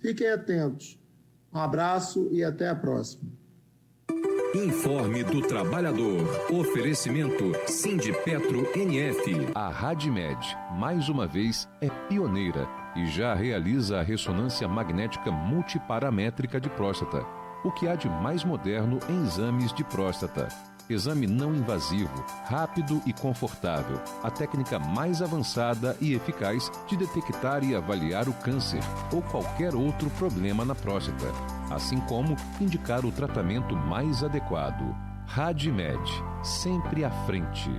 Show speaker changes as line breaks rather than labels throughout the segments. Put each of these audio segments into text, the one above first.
Fiquem atentos. Um abraço e até a próxima.
Informe do Trabalhador. Oferecimento Sindipetro NF.
A Radmed, mais uma vez, é pioneira e já realiza a ressonância magnética multiparamétrica de próstata, o que há de mais moderno em exames de próstata. Exame não invasivo, rápido e confortável. A técnica mais avançada e eficaz de detectar e avaliar o câncer ou qualquer outro problema na próstata, assim como indicar o tratamento mais adequado. Radmed, sempre à frente.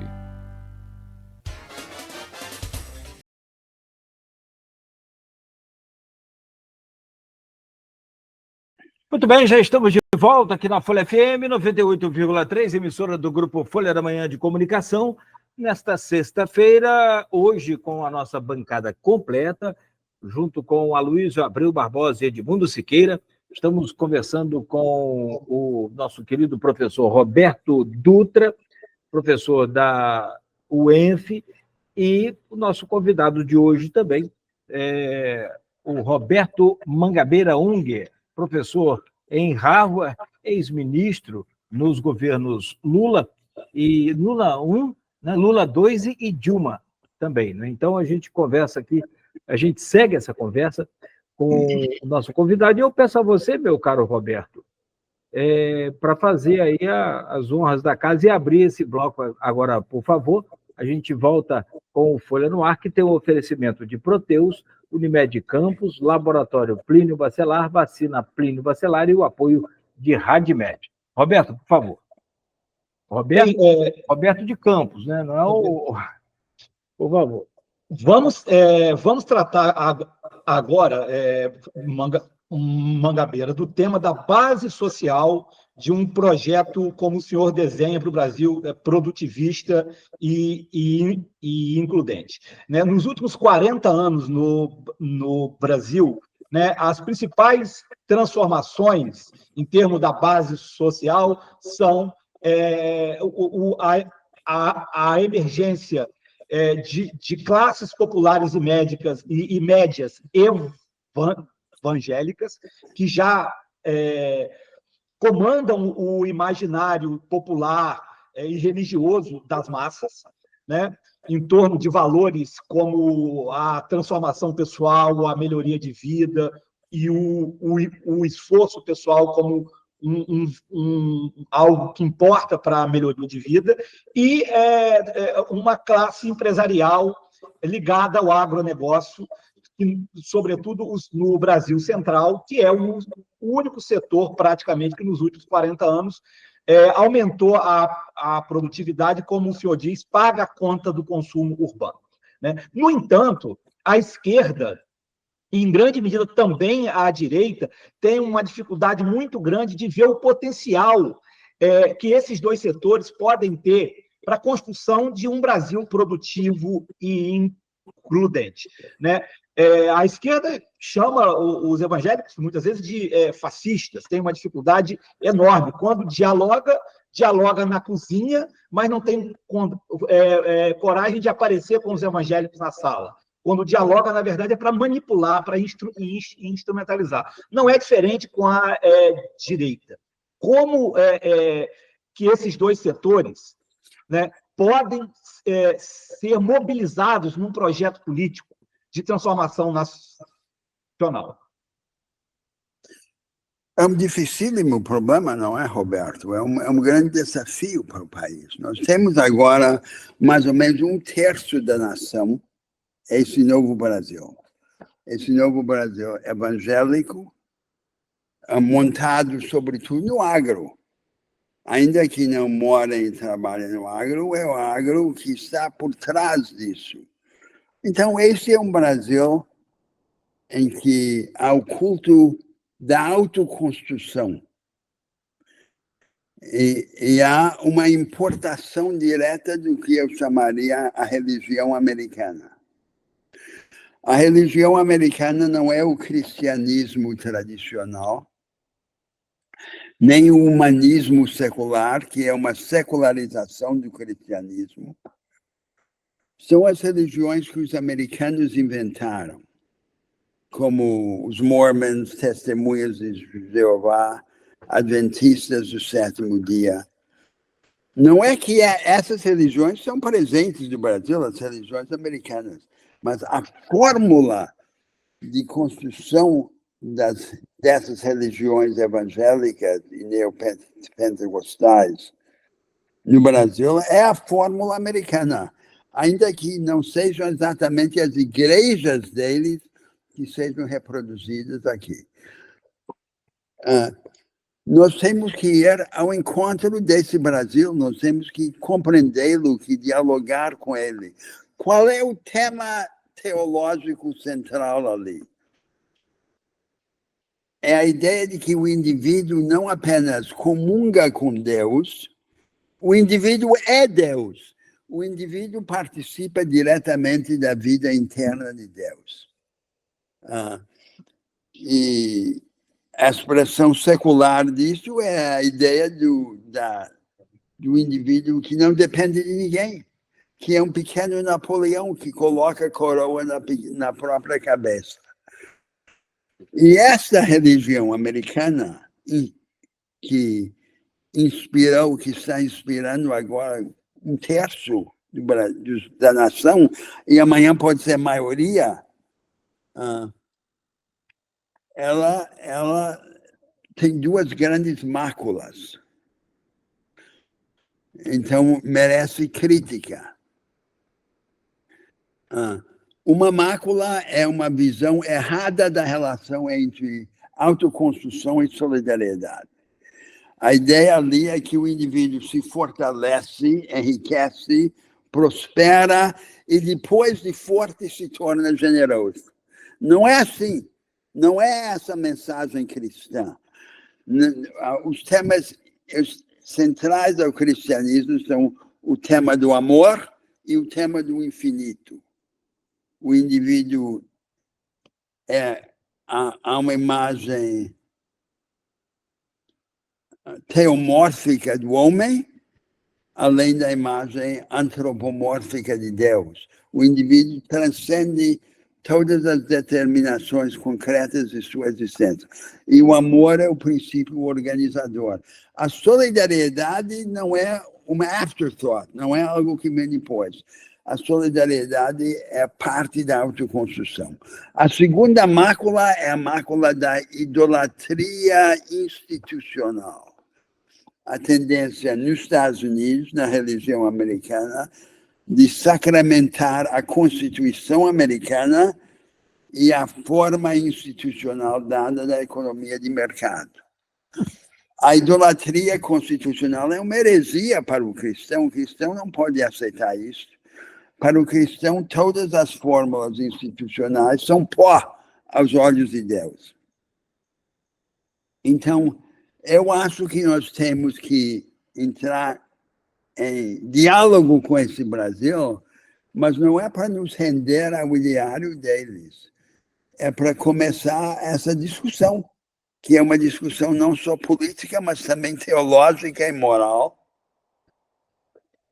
Muito bem, já estamos de volta aqui na Folha FM 98,3, emissora do Grupo Folha da Manhã de Comunicação, nesta sexta-feira, hoje com a nossa bancada completa, junto com Aloysio Abreu Barbosa e Edmundo Siqueira. Estamos conversando com o nosso querido professor Roberto Dutra, professor da UENF, e o nosso convidado de hoje também é o Roberto Mangabeira Unger, professor em Harvard, ex-ministro nos governos Lula e Lula 1, né, Lula 2 e Dilma também. Né? Então, a gente conversa aqui, a gente segue essa conversa com o nosso convidado, e eu peço a você, meu caro Roberto, para fazer aí as honras da casa e abrir esse bloco agora, por favor. A gente volta com o Folha no Ar, que tem um oferecimento de Proteus, Unimed Campos, Laboratório Plínio Bacelar, Vacina Plínio Bacelar e o apoio de Radmed. Roberto, por favor. Roberto, Roberto de Campos, né? Não é o... Por favor.
Vamos tratar agora, Mangabeira, do tema da base social de um projeto como o senhor desenha para o Brasil, produtivista e includente. Né? Nos últimos 40 anos no Brasil, né, as principais transformações em termos da base social são a emergência de classes populares e médias evangélicas, que já comandam o imaginário popular e religioso das massas, né? Em torno de valores como a transformação pessoal, a melhoria de vida e o esforço pessoal como algo que importa para a melhoria de vida, e uma classe empresarial ligada ao agronegócio, sobretudo no Brasil Central, que é o único setor, praticamente, que nos últimos 40 anos aumentou a produtividade, como o senhor diz, paga a conta do consumo urbano. Né? No entanto, a esquerda, e em grande medida também a direita, tem uma dificuldade muito grande de ver o potencial que esses dois setores podem ter para a construção de um Brasil produtivo e includente. Né? A esquerda chama os evangélicos, muitas vezes, de fascistas, tem uma dificuldade enorme. Quando dialoga na cozinha, mas não tem coragem de aparecer com os evangélicos na sala. Quando dialoga, na verdade, é para manipular, para instrumentalizar. Não é diferente com a direita. Como que esses dois setores, né, podem ser mobilizados num projeto político de transformação nacional?
É um dificílimo problema, não é, Roberto? É um grande desafio para o país. Nós temos agora mais ou menos 1/3 da nação, esse novo Brasil. Esse novo Brasil evangélico, montado sobretudo no agro. Ainda que não mora e trabalha no agro, é o agro que está por trás disso. Então, esse é um Brasil em que há o culto da autoconstrução e há uma importação direta do que eu chamaria a religião americana. A religião americana não é o cristianismo tradicional, nem o humanismo secular, que é uma secularização do cristianismo. São as religiões que os americanos inventaram, como os Mormons, Testemunhas de Jeová, Adventistas do Sétimo Dia. Não é que essas religiões são presentes no Brasil, as religiões americanas, mas a fórmula de construção dessas religiões evangélicas e neopentecostais no Brasil é a fórmula americana, ainda que não sejam exatamente as igrejas deles que sejam reproduzidas aqui. Nós temos que ir ao encontro desse Brasil, nós temos que compreendê-lo, que dialogar com ele. Qual é o tema teológico central ali? É a ideia de que o indivíduo não apenas comunga com Deus, o indivíduo é Deus. O indivíduo participa diretamente da vida interna de Deus. E a expressão secular disso é a ideia do indivíduo que não depende de ninguém, que é um pequeno Napoleão que coloca a coroa na própria cabeça. E essa religião americana, que inspirou, que está inspirando agora um terço da nação, e amanhã pode ser maioria, ela tem duas grandes máculas. Então, merece crítica. Uma mácula é uma visão errada da relação entre autoconstrução e solidariedade. A ideia ali é que o indivíduo se fortalece, enriquece, prospera e depois de forte se torna generoso. Não é assim. Não é essa a mensagem cristã. Os temas centrais do cristianismo são o tema do amor e o tema do infinito. O indivíduo há uma imagem teomórfica do homem, além da imagem antropomórfica de Deus. O indivíduo transcende todas as determinações concretas de sua existência. E o amor é o princípio organizador. A solidariedade não é uma afterthought, não é algo que vem depois. A solidariedade é parte da autoconstrução. A segunda mácula é a mácula da idolatria institucional. A tendência nos Estados Unidos, na religião americana, de sacramentar a Constituição americana e a forma institucional dada da economia de mercado. A idolatria constitucional é uma heresia para o cristão. O cristão não pode aceitar isso. Para o cristão, todas as fórmulas institucionais são pó aos olhos de Deus. Então, eu acho que nós temos que entrar em diálogo com esse Brasil, mas não é para nos render ao ideário deles. É para começar essa discussão, que é uma discussão não só política, mas também teológica e moral,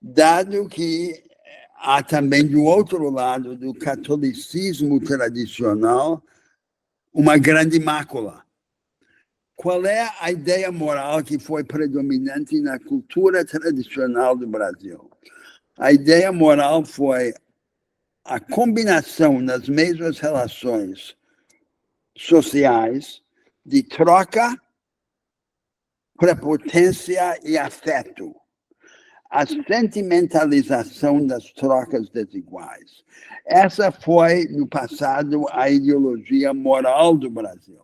dado que há também, do outro lado do catolicismo tradicional, uma grande mácula. Qual é a ideia moral que foi predominante na cultura tradicional do Brasil? A ideia moral foi a combinação nas mesmas relações sociais de troca, prepotência e afeto. A sentimentalização das trocas desiguais. Essa foi, no passado, a ideologia moral do Brasil.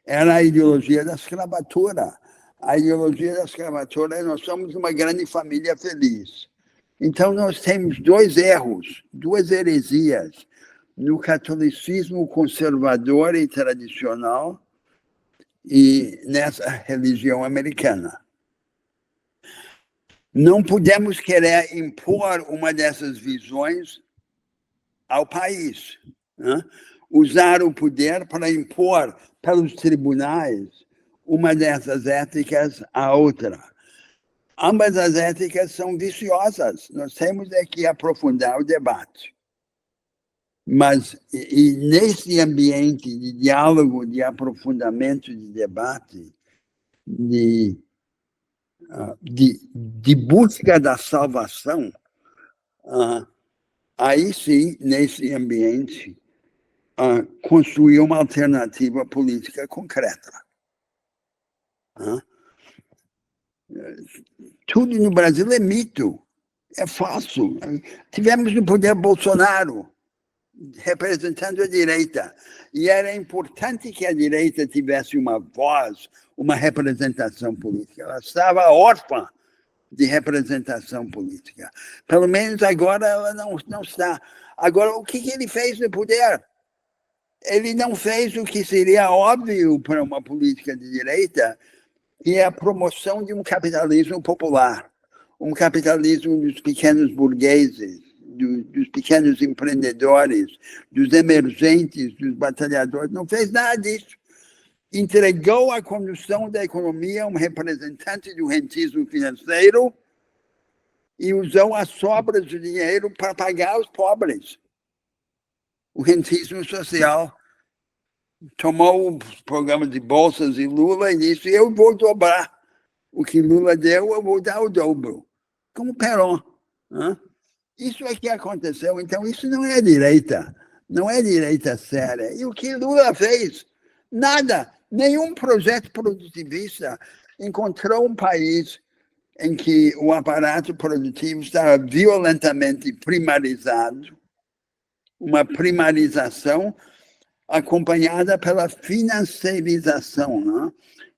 Era a ideologia da escravatura. A ideologia da escravatura é: nós somos uma grande família feliz. Então, nós temos dois erros, duas heresias no catolicismo conservador e tradicional e nessa religião americana. Não podemos querer impor uma dessas visões ao país, né? Usar o poder para impor pelos tribunais uma dessas éticas à outra. Ambas as éticas são viciosas. Nós temos que aprofundar o debate. Mas, e nesse ambiente de diálogo, de aprofundamento, de debate, de busca da salvação, aí sim, nesse ambiente, construir uma alternativa política concreta. Tudo no Brasil é mito, é falso. Tivemos no poder Bolsonaro, representando a direita, e era importante que a direita tivesse uma voz, uma representação política. Ela estava órfã de representação política. Pelo menos agora ela não está. Agora, o que ele fez no poder? Ele não fez o que seria óbvio para uma política de direita, que é a promoção de um capitalismo popular, um capitalismo dos pequenos burgueses, dos pequenos empreendedores, dos emergentes, dos batalhadores. Não fez nada disso. Entregou a condução da economia a um representante do rentismo financeiro e usou as sobras do dinheiro para pagar os pobres. O rentismo social tomou os programas de bolsas de Lula e disse: eu vou dobrar o que Lula deu, eu vou dar o dobro. Como Perón. Isso é que aconteceu. Então, isso não é direita. Não é direita séria. E o que Lula fez? Nada. Nenhum projeto produtivista encontrou um país em que o aparato produtivo estava violentamente primarizado, uma primarização acompanhada pela financiarização. Né?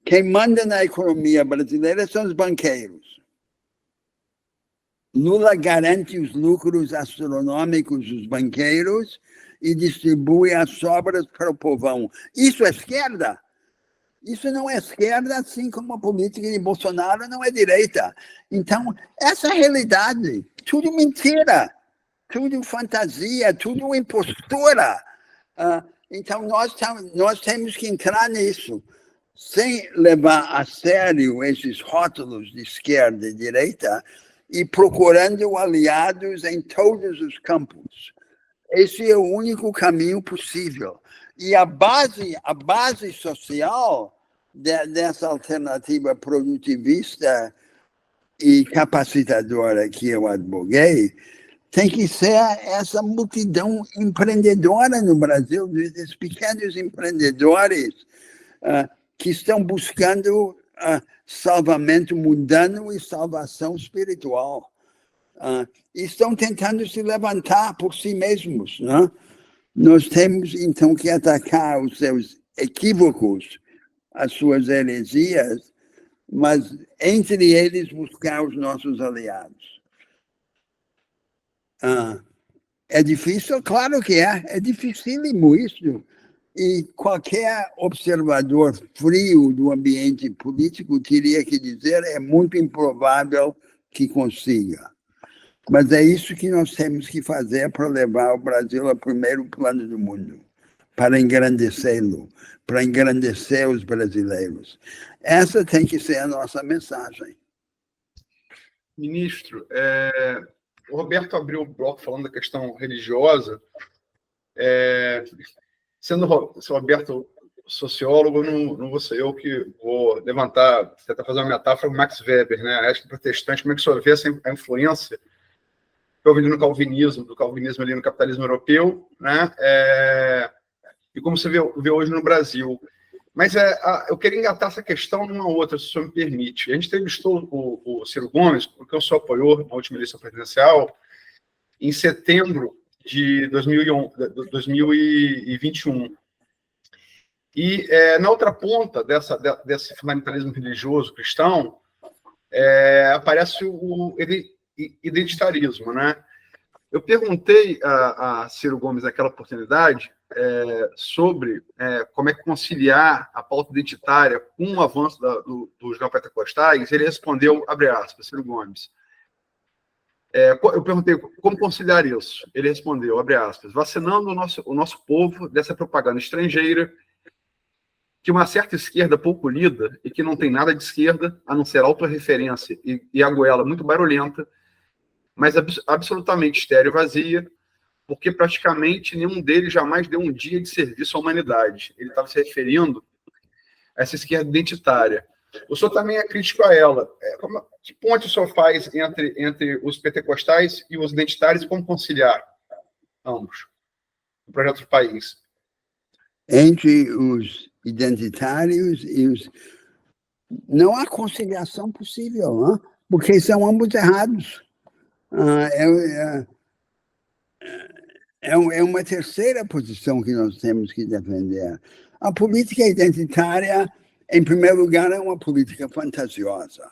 Quem manda na economia brasileira são os banqueiros. Lula garante os lucros astronômicos dos banqueiros e distribui as sobras para o povão. Isso é esquerda? Isso não é esquerda, assim como a política de Bolsonaro não é direita. Então, essa realidade, tudo mentira, tudo fantasia, tudo impostura. Então, nós temos que entrar nisso, sem levar a sério esses rótulos de esquerda e direita, e procurando aliados em todos os campos. Esse é o único caminho possível. E a base social dessa alternativa produtivista e capacitadora que eu advoguei tem que ser essa multidão empreendedora no Brasil, desses pequenos empreendedores que estão buscando salvamento mundano e salvação espiritual. Estão tentando se levantar por si mesmos. Né? Nós temos, então, que atacar os seus equívocos, as suas heresias, mas, entre eles, buscar os nossos aliados. É difícil? Claro que é. É dificílimo isso. E qualquer observador frio do ambiente político teria que dizer é muito improvável que consiga. Mas é isso que nós temos que fazer para levar o Brasil ao primeiro plano do mundo, para engrandecê-lo, para engrandecer os brasileiros. Essa tem que ser a nossa mensagem.
Ministro, o Roberto abriu o bloco falando da questão religiosa. Sendo o Roberto sociólogo, não vou ser eu que vou tentar fazer uma metáfora com Max Weber, né? A ética protestante, como é que o senhor vê a influência que houve do calvinismo ali no capitalismo europeu, né? E como você vê hoje no Brasil. Mas eu queria engatar essa questão numa outra, se o senhor me permite. A gente entrevistou o Ciro Gomes, porque o senhor apoiou na última eleição presidencial, em setembro de 2021. E na outra ponta desse fundamentalismo religioso cristão, aparece o identitarismo, né? Eu perguntei a Ciro Gomes naquela oportunidade sobre como é que conciliar a pauta identitária com o avanço dos neopentecostais. Ele respondeu, abre aspas, Ciro Gomes. Eu perguntei como conciliar isso. Ele respondeu, abre aspas, vacinando o nosso povo dessa propaganda estrangeira que uma certa esquerda pouco lida e que não tem nada de esquerda, a não ser autorreferência e a goela muito barulhenta, mas absolutamente estéril e vazia, porque praticamente nenhum deles jamais deu um dia de serviço à humanidade. Ele estava se referindo a essa esquerda identitária. O senhor também é crítico a ela. Que ponte o senhor faz entre os pentecostais e os identitários e como conciliar ambos no projeto do país?
Entre os identitários e os... Não há conciliação possível, não? Porque são ambos errados. É uma terceira posição que nós temos que defender. A política identitária, em primeiro lugar, é uma política fantasiosa.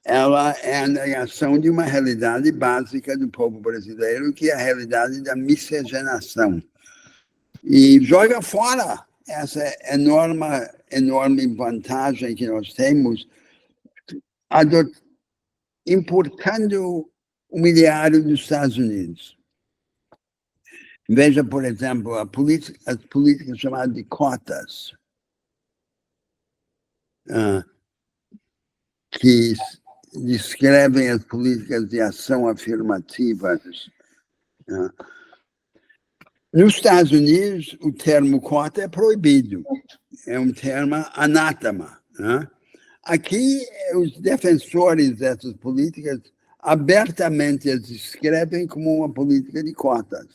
Ela é a negação de uma realidade básica do povo brasileiro, que é a realidade da miscigenação. E joga fora essa enorme vantagem que nós temos, importando o miliário dos Estados Unidos. Veja, por exemplo, as políticas chamadas de cotas, que descrevem as políticas de ação afirmativas. Nos Estados Unidos, o termo cota é proibido. É um termo anátema. Aqui, os defensores dessas políticas abertamente as descrevem como uma política de cotas.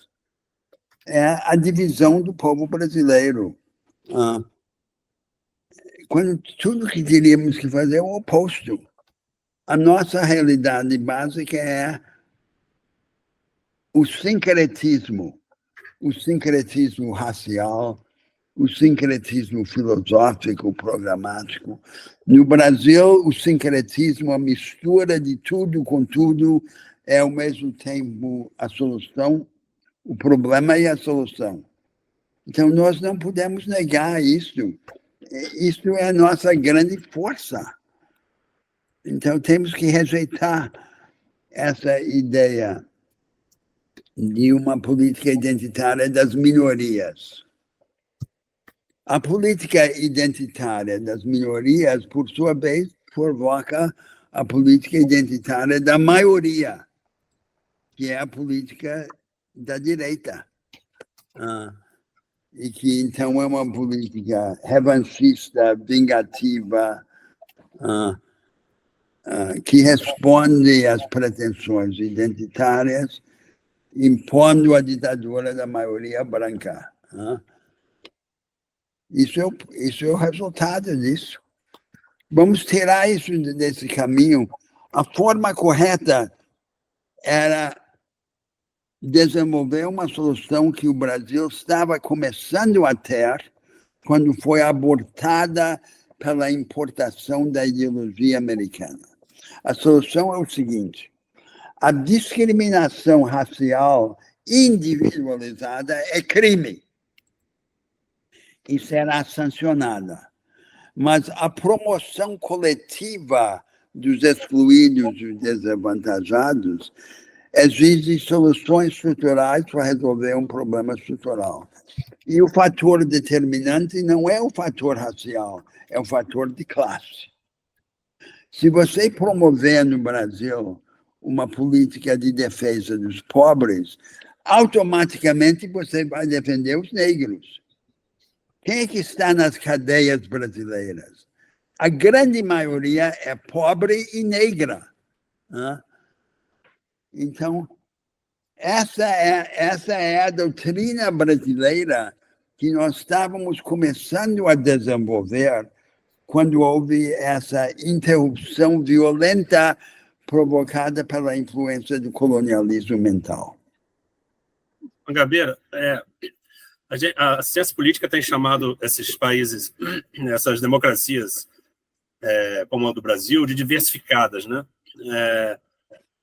É a divisão do povo brasileiro. Quando tudo que teríamos que fazer é o oposto. A nossa realidade básica é o sincretismo racial, o sincretismo filosófico, programático. No Brasil, o sincretismo, a mistura de tudo com tudo, é ao mesmo tempo a solução, o problema e a solução. Então, nós não podemos negar isso. Isso é a nossa grande força. Então, temos que rejeitar essa ideia de uma política identitária das minorias. A política identitária das minorias, por sua vez, provoca a política identitária da maioria, que é a política da direita. E que, então, é uma política revanchista, vingativa, que responde às pretensões identitárias, impondo a ditadura da maioria branca. Isso é o resultado disso. Vamos tirar isso desse caminho. A forma correta era desenvolver uma solução que o Brasil estava começando a ter quando foi abortada pela importação da ideologia americana. A solução é o seguinte: a discriminação racial individualizada é crime e será sancionada. Mas a promoção coletiva dos excluídos e desavantajados exige soluções estruturais para resolver um problema estrutural. E o fator determinante não é o fator racial, é o fator de classe. Se você promover no Brasil uma política de defesa dos pobres, automaticamente você vai defender os negros. Quem é que está nas cadeias brasileiras? A grande maioria é pobre e negra. Então, essa é a doutrina brasileira que nós estávamos começando a desenvolver quando houve essa interrupção violenta provocada pela influência do colonialismo mental.
Gabeira, a ciência política tem chamado esses países, essas democracias, como a do Brasil, de diversificadas, né?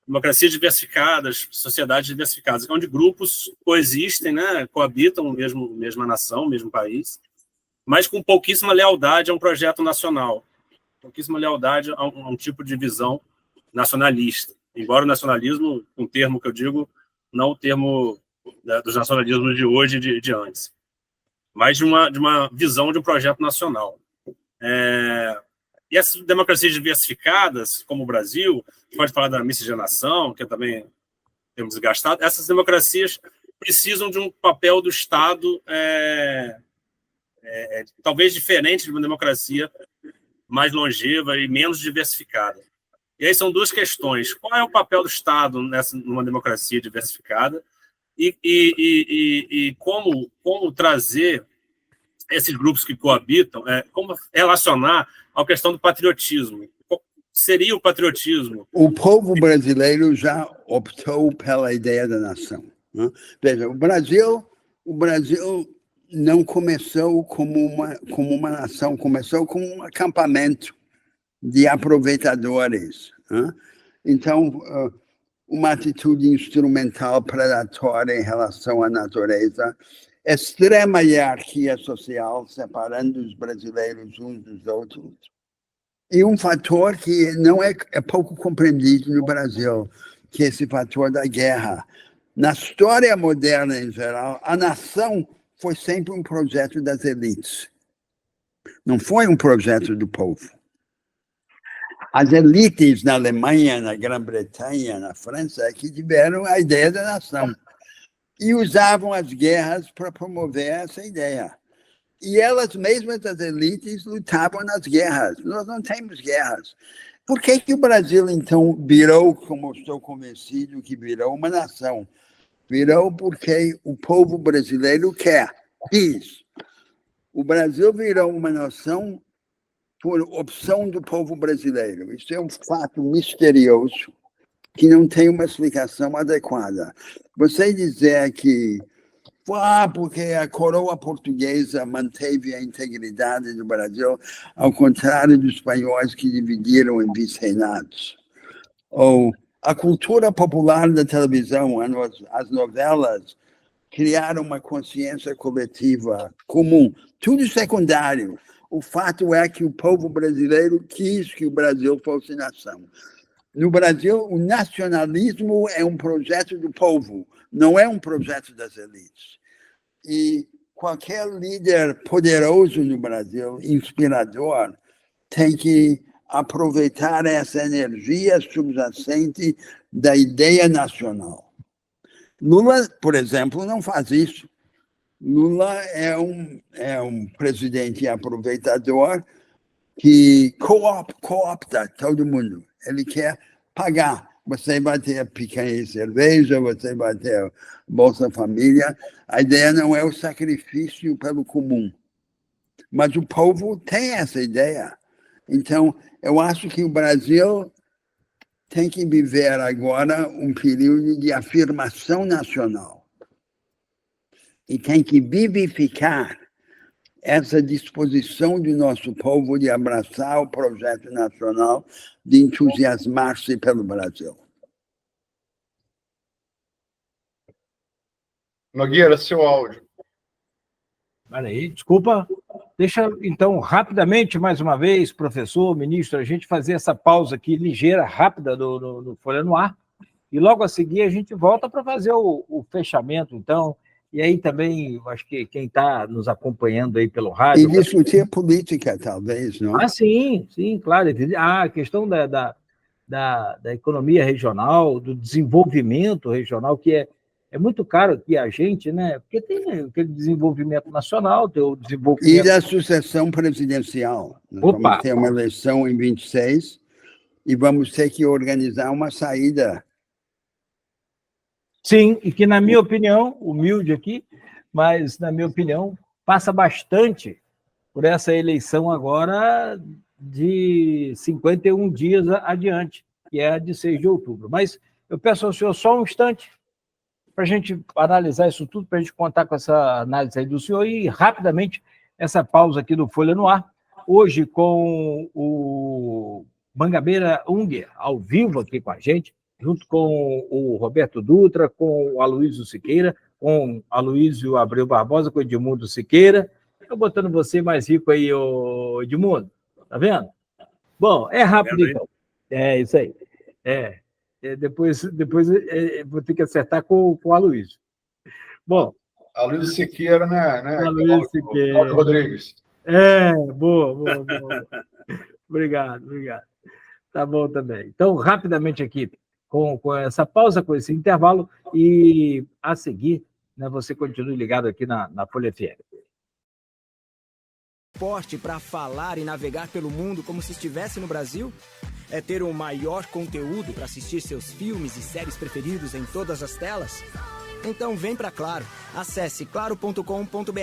Democracias diversificadas, sociedades diversificadas, onde grupos coexistem, né? Coabitam mesma nação, mesmo país, mas com pouquíssima lealdade a um projeto nacional, pouquíssima lealdade a um tipo de visão nacionalista. Embora o nacionalismo, um termo que eu digo, não o termo dos nacionalismos de hoje e de antes, mas de uma visão de um projeto nacional. E essas democracias diversificadas, como o Brasil, pode falar da miscigenação, que também temos desgastado, essas democracias precisam de um papel do Estado talvez diferente de uma democracia mais longeva e menos diversificada. E aí são duas questões. Qual é o papel do Estado numa democracia diversificada e como trazer esses grupos que coabitam, como relacionar a questão do patriotismo? Qual seria o patriotismo?
O povo brasileiro já optou pela ideia da nação, né? Veja, o Brasil não começou como uma nação, começou como um acampamento de aproveitadores, né? Então, uma atitude instrumental, predatória em relação à natureza, extrema hierarquia social, separando os brasileiros uns dos outros, e um fator que não é pouco compreendido no Brasil, que é esse fator da guerra. Na história moderna, em geral, a nação foi sempre um projeto das elites. Não foi um projeto do povo. As elites na Alemanha, na Grã-Bretanha, na França, é que tiveram a ideia da nação e usavam as guerras para promover essa ideia. E elas mesmas, as elites, lutavam nas guerras. Nós não temos guerras. Por que o Brasil, então, virou, como estou convencido, que virou uma nação? Virou porque o povo brasileiro quis. O Brasil virou uma nação por opção do povo brasileiro. Isso é um fato misterioso que não tem uma explicação adequada. Você dizer que porque a coroa portuguesa manteve a integridade do Brasil, ao contrário dos espanhóis que dividiram em vice-reinados. Ou a cultura popular da televisão, as novelas, criaram uma consciência coletiva comum. Tudo secundário. O fato é que o povo brasileiro quis que o Brasil fosse nação. No Brasil, o nacionalismo é um projeto do povo, não é um projeto das elites. E qualquer líder poderoso no Brasil, inspirador, tem que aproveitar essa energia subjacente da ideia nacional. Lula, por exemplo, não faz isso. Lula é um presidente aproveitador que coopta todo mundo. Ele quer pagar. Você vai ter picanha e cerveja, você vai ter Bolsa Família. A ideia não é o sacrifício pelo comum. Mas o povo tem essa ideia. Então, eu acho que o Brasil tem que viver agora um período de afirmação nacional. E tem que vivificar essa disposição do nosso povo de abraçar o projeto nacional, de entusiasmar-se pelo Brasil.
Nogueira, seu áudio.
Peraí, desculpa. Deixa, então, rapidamente, mais uma vez, professor, ministro, a gente fazer essa pausa aqui, ligeira, rápida, do Folha no Ar, e logo a seguir a gente volta para fazer o fechamento, então. E aí também, acho que quem está nos acompanhando aí pelo rádio...
E discutir política, talvez, não?
Sim, claro. A questão da economia regional, do desenvolvimento regional, que é muito caro aqui a gente, né? Porque tem aquele desenvolvimento nacional, tem o desenvolvimento...
E da sucessão presidencial. Nós vamos ter uma eleição em 26 e vamos ter que organizar uma saída.
Sim, e que, na minha opinião, humilde aqui, mas, na minha opinião, passa bastante por essa eleição agora de 51 dias adiante, que é a de 6 de outubro. Mas eu peço ao senhor só um instante para a gente analisar isso tudo, para a gente contar com essa análise aí do senhor e, rapidamente, essa pausa aqui do Folha no Ar, hoje com o Mangabeira Unger, ao vivo aqui com a gente, junto com o Roberto Dutra, com o Aloysio Siqueira, com o Aloysio Abreu Barbosa, com o Edmundo Siqueira. Estou botando você mais rico aí, ô Edmundo. Tá vendo? Bom, é rápido, então. É isso aí. Depois vou ter que acertar com o Aloysio. Bom.
Aloysio Siqueira, né?
Aloysio Siqueira.
Rodrigues.
Boa. Obrigado. Tá bom também. Então, rapidamente aqui, com essa pausa, com esse intervalo, e a seguir, né, você continue ligado aqui na Folha FM.
Esporte para falar e navegar pelo mundo como se estivesse no Brasil? É ter o maior conteúdo para assistir seus filmes e séries preferidos em todas as telas? Então vem para Claro. Acesse claro.com.br.